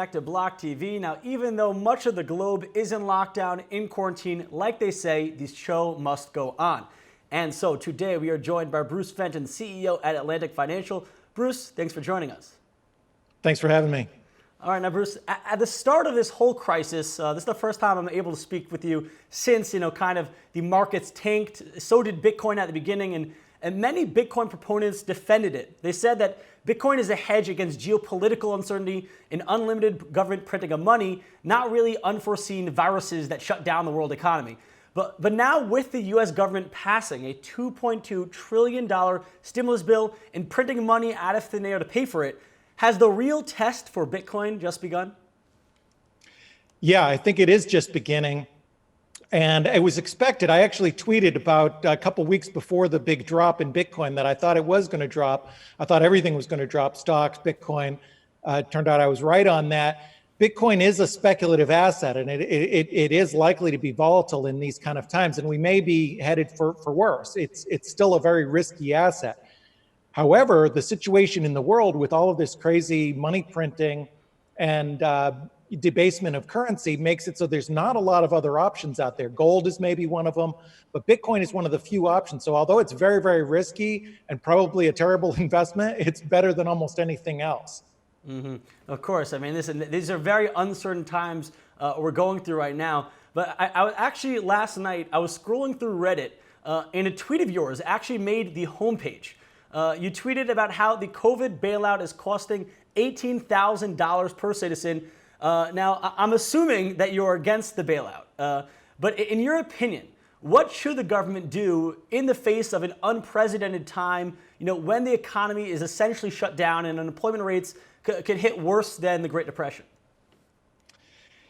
back to Block TV. Now, even though much of the globe is in lockdown, in quarantine, like they say, the show must go on. And so today we are joined by Bruce Fenton, CEO at Atlantic Financial. Bruce, thanks for joining us. Thanks for having me. All right, now Bruce, at the start of this whole crisis, this is the first time I'm able to speak with you since, kind of the markets tanked. So did Bitcoin at the beginning, and many Bitcoin proponents defended it. They said that Bitcoin is a hedge against geopolitical uncertainty and unlimited government printing of money, not really unforeseen viruses that shut down the world economy. But now with the U.S. government passing a $2.2 trillion stimulus bill and printing money out of thin air to pay for it, has the real test for Bitcoin just begun? Yeah, I think it is just beginning. And it was expected. I actually tweeted about a couple weeks before the big drop in Bitcoin that I thought it was going to drop. I thought everything was going to drop, stocks, Bitcoin. It turned out I was right on that. Bitcoin is a speculative asset, and it is likely to be volatile in these kind of times, and we may be headed for worse. It's still a very risky asset. However, the situation in the world with all of this crazy money printing and debasement of currency makes it so there's not a lot of other options out there. Gold is maybe one of them, but Bitcoin is one of the few options. So although it's very, very risky and probably a terrible investment, it's better than almost anything else. Mm-hmm. Of course. I mean, these are very uncertain times we're going through right now. But I was actually, last night, I was scrolling through Reddit and a tweet of yours actually made the homepage. You tweeted about how the COVID bailout is costing $18,000 per citizen. Now, I'm assuming that you're against the bailout. But in your opinion, what should the government do in the face of an unprecedented time, when the economy is essentially shut down and unemployment rates could hit worse than the Great Depression?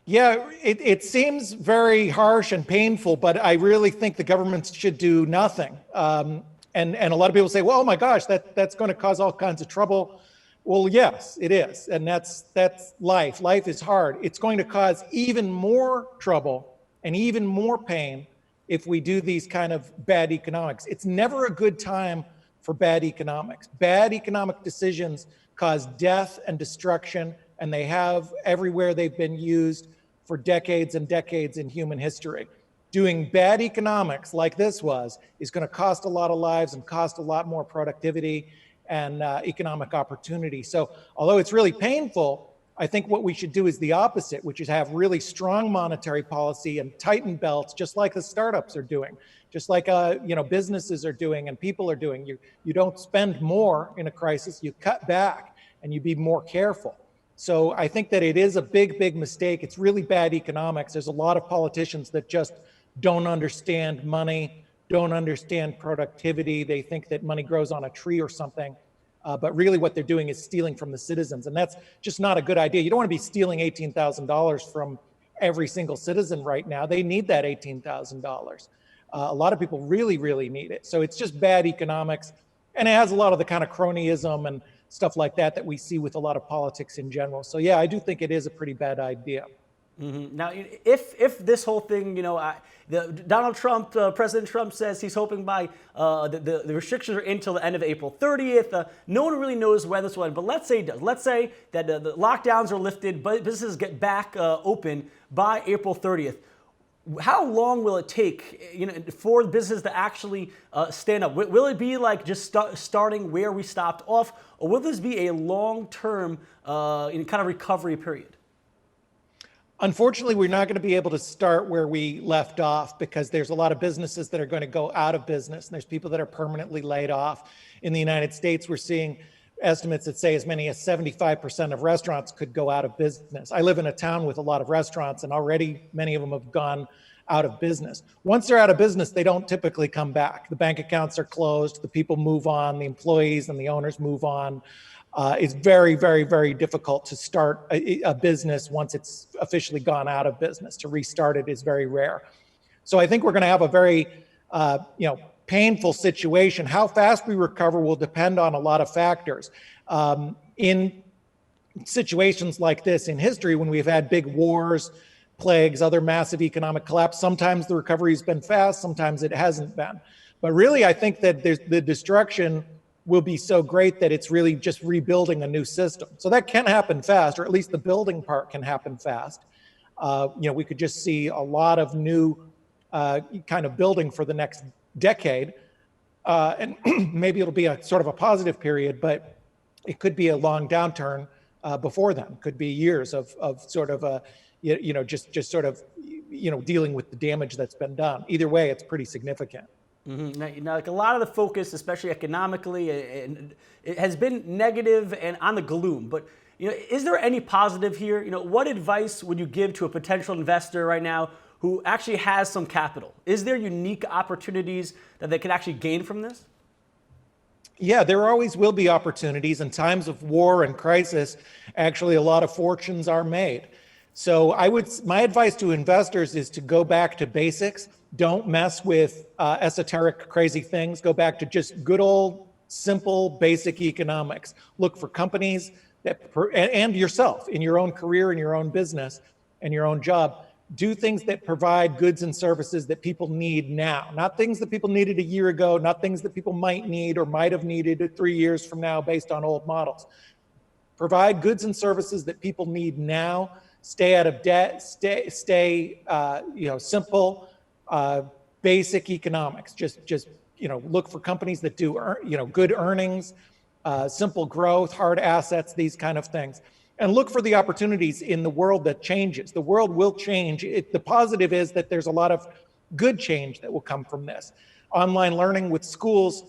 Yeah, it seems very harsh and painful, but I really think the government should do nothing. And a lot of people say, well, oh my gosh, that's going to cause all kinds of trouble. Well, yes, it is. And that's life. Life is hard. It's going to cause even more trouble and even more pain if we do these kind of bad economics. It's never a good time for bad economics. Bad economic decisions cause death and destruction, and they have everywhere they've been used for decades and decades in human history. Doing bad economics like this is going to cost a lot of lives and cost a lot more productivity and economic opportunity. So although it's really painful, I think what we should do is the opposite, which is have really strong monetary policy and tighten belts, just like the startups are doing, just like businesses are doing and people are doing. You don't spend more in a crisis, you cut back and you be more careful. So I think that it is a big, big mistake. It's really bad economics. There's a lot of politicians that just don't understand money, don't understand productivity. They think that money grows on a tree or something. But really what they're doing is stealing from the citizens. And that's just not a good idea. You don't want to be stealing $18,000 from every single citizen right now. They need that $18,000. A lot of people really, really need it. So it's just bad economics. And it has a lot of the kind of cronyism and stuff like that we see with a lot of politics in general. So yeah, I do think it is a pretty bad idea. Mm-hmm. Now, if this whole thing, Donald Trump, President Trump says he's hoping by the restrictions are until the end of April 30th. No one really knows when this will end, but let's say it does. Let's say that the lockdowns are lifted, but businesses get back open by April 30th. How long will it take, for businesses to actually stand up? Will it be like just starting where we stopped off, or will this be a long-term kind of recovery period? Unfortunately, we're not going to be able to start where we left off because there's a lot of businesses that are going to go out of business, and there's people that are permanently laid off. In the United States, we're seeing estimates that say as many as 75% of restaurants could go out of business. I live in a town with a lot of restaurants, and already many of them have gone out of business. Once they're out of business, they don't typically come back. The bank accounts are closed, the people move on, the employees and the owners move on. It's very, very, very difficult to start a business once it's officially gone out of business. To restart it is very rare. So I think we're going to have a very, painful situation. How fast we recover will depend on a lot of factors. In situations like this in history, when we've had big wars, plagues, other massive economic collapse, sometimes the recovery has been fast, sometimes it hasn't been. But really, I think that the destruction will be so great that it's really just rebuilding a new system. So that can happen fast, or at least the building part can happen fast. We could just see a lot of new kind of building for the next decade. And maybe it'll be a sort of a positive period, but it could be a long downturn before then. It could be years of sort of just sort of dealing with the damage that's been done. Either way, it's pretty significant. Mm-hmm. Now, like a lot of the focus, especially economically, it has been negative and on the gloom. But is there any positive here? What advice would you give to a potential investor right now who actually has some capital? Is there unique opportunities that they could actually gain from this? Yeah, there always will be opportunities. In times of war and crisis, actually a lot of fortunes are made. So my advice to investors is to go back to basics. Don't mess with esoteric, crazy things. Go back to just good old, simple, basic economics. Look for companies and yourself in your own career, in your own business, and your own job. Do things that provide goods and services that people need now, not things that people needed a year ago, not things that people might need or might have needed 3 years from now based on old models. Provide goods and services that people need now. Stay out of debt. Stay simple, basic economics. Just look for companies that do good earnings, simple growth, hard assets, these kind of things. And look for the opportunities in the world that changes. The world will change. The positive is that there's a lot of good change that will come from this. Online learning with schools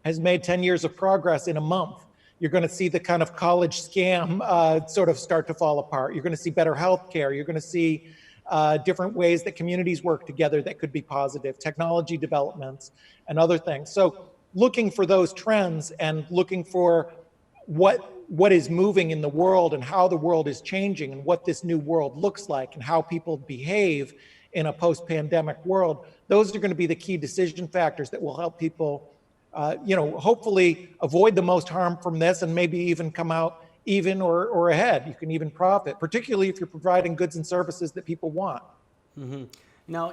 has made 10 years of progress in a month. You're going to see the kind of college scam sort of start to fall apart. You're going to see better healthcare. You're going to see different ways that communities work together that could be positive, technology developments and other things. So looking for those trends and looking for what is moving in the world and how the world is changing and what this new world looks like and how people behave in a post-pandemic world, those are going to be the key decision factors that will help people, hopefully avoid the most harm from this and maybe even come out even or ahead. You can even profit, particularly if you're providing goods and services that people want. Mm-hmm. Now,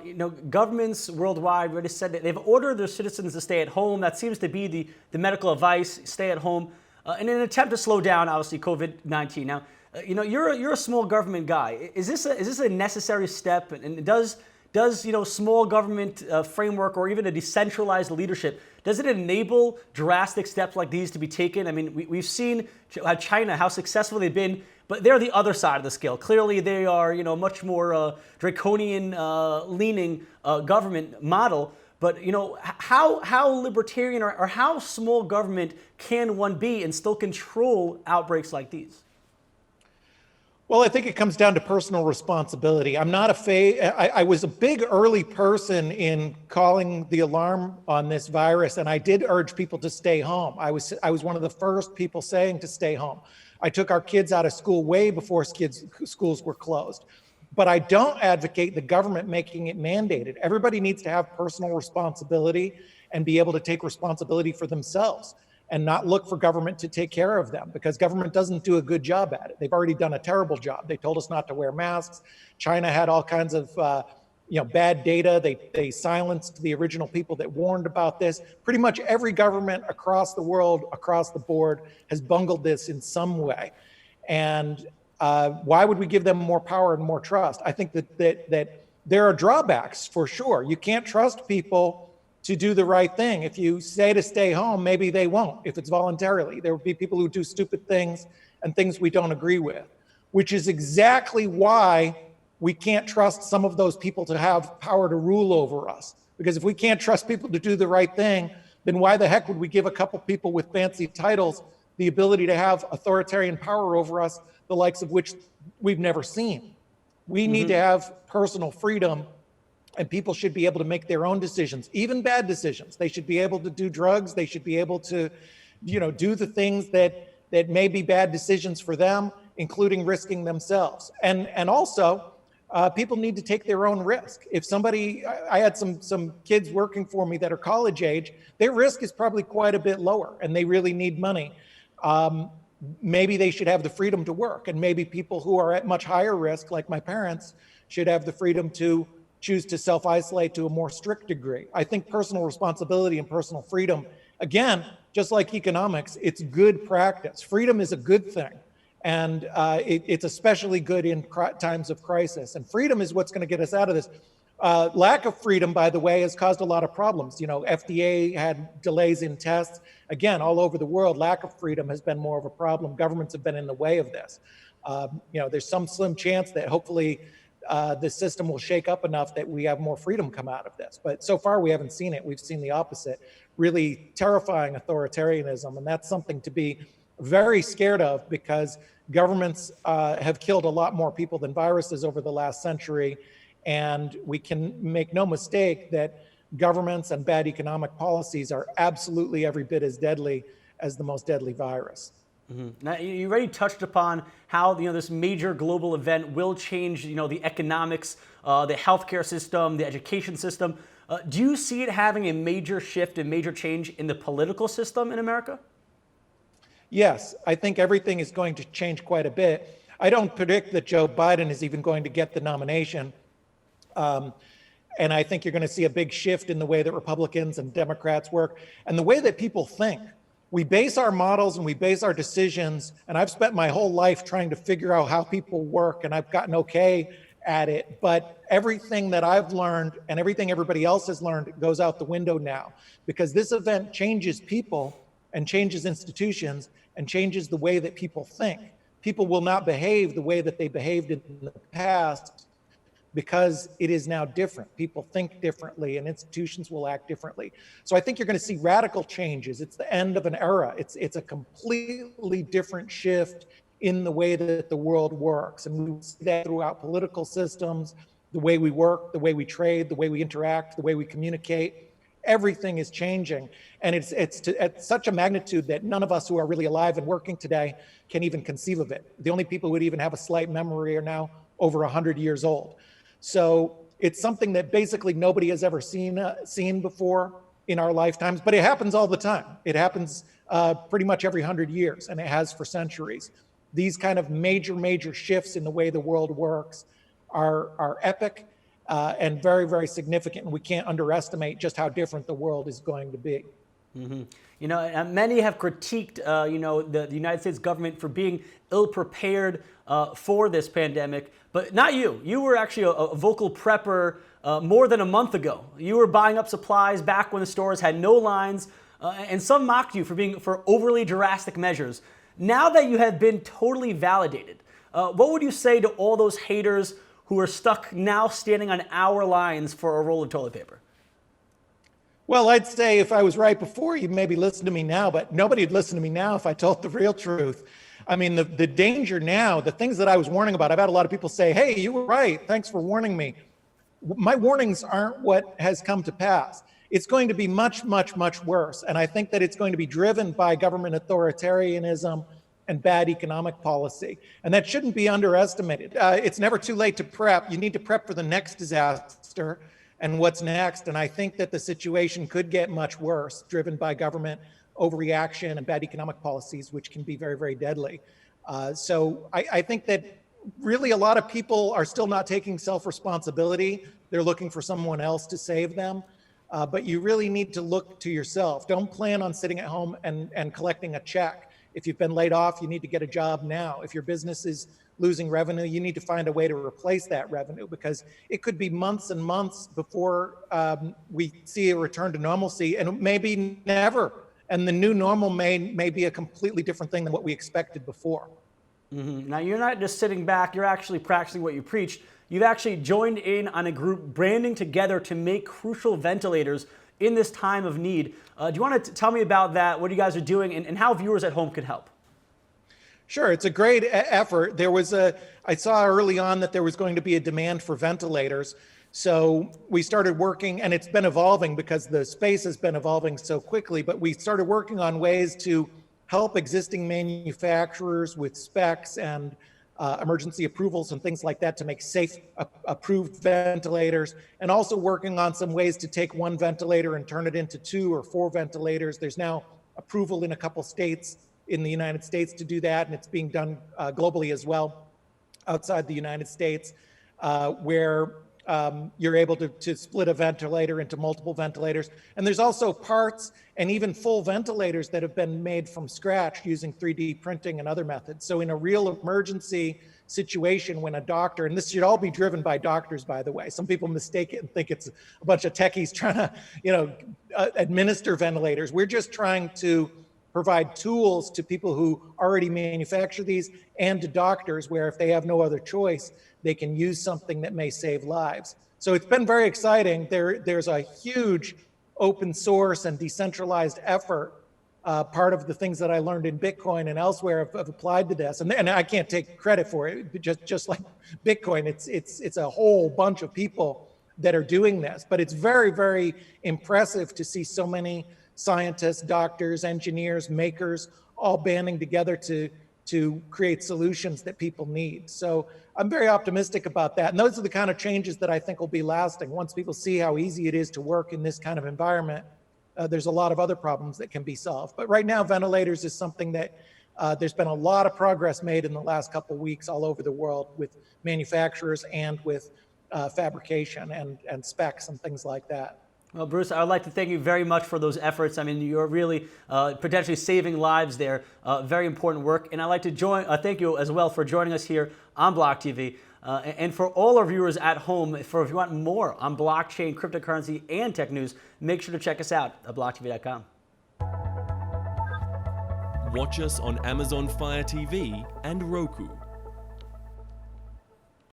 governments worldwide already said that they've ordered their citizens to stay at home. That seems to be the medical advice, stay at home, in an attempt to slow down, obviously, COVID-19. Now, you're a small government guy. Is this a necessary step? And does small government framework or even a decentralized leadership, does it enable drastic steps like these to be taken? I mean, we've seen China, how successful they've been, but they're the other side of the scale. Clearly, they are much more draconian leaning government model. But how libertarian or how small government can one be and still control outbreaks like these? Well, I think it comes down to personal responsibility. I'm not I was a big early person in calling the alarm on this virus, and I did urge people to stay home. I was one of the first people saying to stay home. I took our kids out of school way before schools were closed. But I don't advocate the government making it mandated. Everybody needs to have personal responsibility and be able to take responsibility for themselves and not look for government to take care of them, because government doesn't do a good job at it. They've already done a terrible job. They told us not to wear masks. China had all kinds of bad data. They silenced the original people that warned about this. Pretty much every government across the world, across the board, has bungled this in some way. And why would we give them more power and more trust? I think that there are drawbacks for sure. You can't trust people to do the right thing. If you say to stay home, maybe they won't if it's voluntarily. There will be people who do stupid things and things we don't agree with, which is exactly why we can't trust some of those people to have power to rule over us. Because if we can't trust people to do the right thing, then why the heck would we give a couple people with fancy titles the ability to have authoritarian power over us, the likes of which we've never seen? We need to have personal freedom, and people should be able to make their own decisions, even bad decisions. They should be able to do drugs. They should be able to, do the things that may be bad decisions for them, including risking themselves. And also, people need to take their own risk. If somebody, I had some kids working for me that are college age, their risk is probably quite a bit lower, and they really need money. Maybe they should have the freedom to work, and maybe people who are at much higher risk, like my parents, should have the freedom to choose to self-isolate to a more strict degree. I think personal responsibility and personal freedom, again, just like economics, it's good practice. Freedom is a good thing. And it's especially good in times of crisis. And freedom is what's going to get us out of this. Lack of freedom, by the way, has caused a lot of problems. You know, FDA had delays in tests. Again, all over the world, lack of freedom has been more of a problem. Governments have been in the way of this. You know, there's some slim chance that hopefully the system will shake up enough that we have more freedom come out of this. But so far, we haven't seen it. We've seen the opposite, really terrifying authoritarianism. And that's something to be very scared of, because governments have killed a lot more people than viruses over the last century. And we can make no mistake that governments and bad economic policies are absolutely every bit as deadly as the most deadly virus. Mm-hmm. Now, you already touched upon how this major global event will change the economics, the healthcare system, the education system. Do you see it having a major shift and major change in the political system in America? Yes, I think everything is going to change quite a bit. I don't predict that Joe Biden is even going to get the nomination. And I think you're going to see a big shift in the way that Republicans and Democrats work and the way that people think. We base our models and we base our decisions, and I've spent my whole life trying to figure out how people work, and I've gotten okay at it. But everything that I've learned and everything everybody else has learned goes out the window now, because this event changes people and changes institutions and changes the way that people think. People will not behave the way that they behaved in the past, because it is now different. People think differently and institutions will act differently. So I think you're going to see radical changes. It's the end of an era. It's a completely different shift in the way that the world works. And we see that throughout political systems, the way we work, the way we trade, the way we interact, the way we communicate. Everything is changing. And it's at such a magnitude that none of us who are really alive and working today can even conceive of it. The only people who would even have a slight memory are now over 100 years old. So it's something that basically nobody has ever seen before in our lifetimes, but it happens all the time. It happens pretty much every 100 years, and it has for centuries. These kind of major shifts in the way the world works are epic and very, very significant, and we can't underestimate just how different the world is going to be. Mm-hmm. Many have critiqued, the United States government for being ill-prepared for this pandemic, but not you. You were actually a vocal prepper more than a month ago. You were buying up supplies back when the stores had no lines, and some mocked you for overly drastic measures. Now that you have been totally validated, what would you say to all those haters who are stuck now standing on our lines for a roll of toilet paper? Well, I'd say if I was right before, you'd maybe listen to me now, but nobody would listen to me now if I told the real truth. I mean, the danger now, the things that I was warning about, I've had a lot of people say, hey, you were right. Thanks for warning me. My warnings aren't what has come to pass. It's going to be much worse. And I think that it's going to be driven by government authoritarianism and bad economic policy. And that shouldn't be underestimated. It's never too late to prep. You need to prep for the next disaster and what's next. And I think that the situation could get much worse, driven by government overreaction and bad economic policies, which can be very, very deadly. So I think that really a lot of people are still not taking self-responsibility. They're looking for someone else to save them. But you really need to look to yourself. Don't plan on sitting at home and collecting a check. If you've been laid off, you need to get a job now. If your business is losing revenue, you need to find a way to replace that revenue, because it could be months and months before we see a return to normalcy, and maybe never. And the new normal may be a completely different thing than what we expected before. Mm-hmm. Now, you're not just sitting back, you're actually practicing what you preach. You've actually joined in on a group branding together to make crucial ventilators in this time of need. Do you want to tell me about that, what you guys are doing, and how viewers at home could help? Sure, it's a great effort. I saw early on that there was going to be a demand for ventilators. So we started working, and it's been evolving because the space has been evolving so quickly, but we started working on ways to help existing manufacturers with specs and emergency approvals and things like that to make safe, approved ventilators, and also working on some ways to take one ventilator and turn it into 2 or 4 ventilators. There's now approval in a couple states in the United States to do that, and it's being done globally as well outside the United States, where you're able to split a ventilator into multiple ventilators. And there's also parts and even full ventilators that have been made from scratch using 3D printing and other methods. So in a real emergency situation when a doctor, and this should all be driven by doctors, by the way. Some people mistake it and think it's a bunch of techies trying to, administer ventilators. We're just trying to provide tools to people who already manufacture these and to doctors where if they have no other choice, they can use something that may save lives. So it's been very exciting. There's a huge open source and decentralized effort. Part of the things that I learned in Bitcoin and elsewhere have applied to this, and I can't take credit for it. Just like Bitcoin, it's a whole bunch of people that are doing this. But it's very, very impressive to see so many scientists, doctors, engineers, makers, all banding together to create solutions that people need. So I'm very optimistic about that. And those are the kind of changes that I think will be lasting. Once people see how easy it is to work in this kind of environment, there's a lot of other problems that can be solved. But right now, ventilators is something that there's been a lot of progress made in the last couple of weeks all over the world with manufacturers and with fabrication and specs and things like that. Well, Bruce, I would like to thank you very much for those efforts. I mean, you're really potentially saving lives there. Very important work. And I'd like to thank you as well for joining us here on BLOCKTV. And for all our viewers at home, if you want more on blockchain, cryptocurrency, and tech news, make sure to check us out at blocktv.com. Watch us on Amazon Fire TV and Roku.